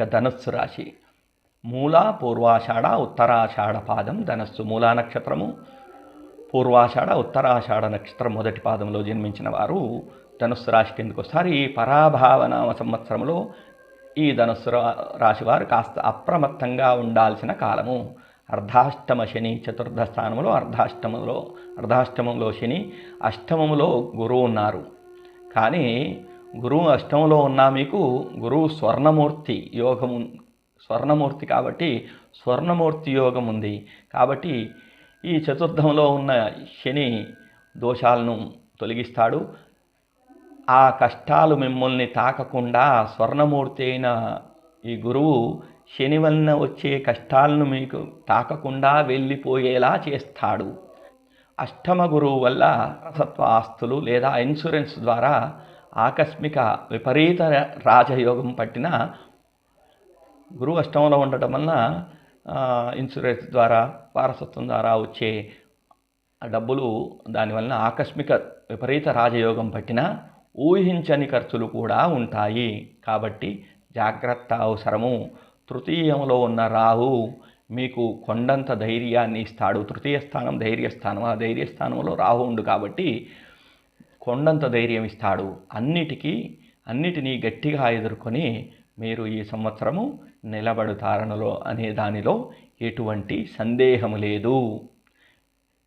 ఇక ధనుస్సు రాశి మూల, పూర్వాషాఢ, ఉత్తరాషాఢ పాదం ధనస్సు. మూలా నక్షత్రము, పూర్వాషాఢ, ఉత్తరాషాఢ నక్షత్రం మొదటి పాదంలో జన్మించిన వారు ధనుస్సు రాశి కిందకు వస్తారు. ఈ పరాభావనామ సంవత్సరంలో ఈ ధనుస్సు రాశి వారు కాస్త అప్రమత్తంగా ఉండాల్సిన కాలము. అర్ధాష్టమ శని చతుర్థ స్థానంలో, అర్ధాష్టమంలో శని, అష్టమంలో గురువు ఉన్నారు. కానీ గురువు అష్టమంలో ఉన్నా మీకు గురువు స్వర్ణమూర్తి యోగము, స్వర్ణమూర్తి కాబట్టి స్వర్ణమూర్తి యోగం ఉంది. కాబట్టి ఈ చతుర్థంలో ఉన్న శని దోషాలను తొలగిస్తాడు. ఆ కష్టాలు మిమ్మల్ని తాకకుండా స్వర్ణమూర్తి అయిన ఈ గురువు శని వలన వచ్చే కష్టాలను మీకు తాకకుండా వెళ్ళిపోయేలా చేస్తాడు. అష్టమ గురువు వల్ల వారసత్వ ఆస్తులు లేదా ఇన్సూరెన్స్ ద్వారా ఆకస్మిక విపరీత రాజయోగం పట్టిన గురువు అష్టమంలో ఉండటం వలన ఇన్సూరెన్స్ ద్వారా వారసత్వం ద్వారా వచ్చే డబ్బులు దానివలన ఆకస్మిక విపరీత రాజయోగం పట్టిన ఊహించని ఖర్చులు కూడా ఉంటాయి. కాబట్టి జాగ్రత్త అవసరము. తృతీయంలో ఉన్న రాహు మీకు కొండంత ధైర్యాన్ని ఇస్తాడు. తృతీయ స్థానం ధైర్యస్థానం, ఆ ధైర్యస్థానంలో రాహు ఉండు కాబట్టి కొండంత ధైర్యం ఇస్తాడు. అన్నిటినీ గట్టిగా ఎదుర్కొని మీరు ఈ సంవత్సరము నిలబడతారనలో అనే దానిలో ఎటువంటి సందేహము లేదు.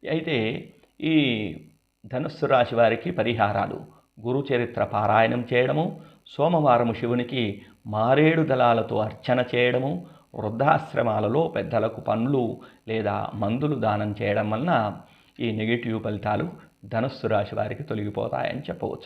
అయితే ఈ ధనుస్సు రాశి వారికి పరిహారాలు: గురు చరిత్ర పారాయణం చేయడము, సోమవారము శివునికి మారేడు దళాలతో అర్చన చేయడము, వృద్ధాశ్రమాలలో పెద్దలకు పండ్లు లేదా మందులు దానం చేయడం వలన ఈ నెగిటివ్ ఫలితాలు ధనుస్సు రాశి వారికి తొలగిపోతాయని చెప్పవచ్చు.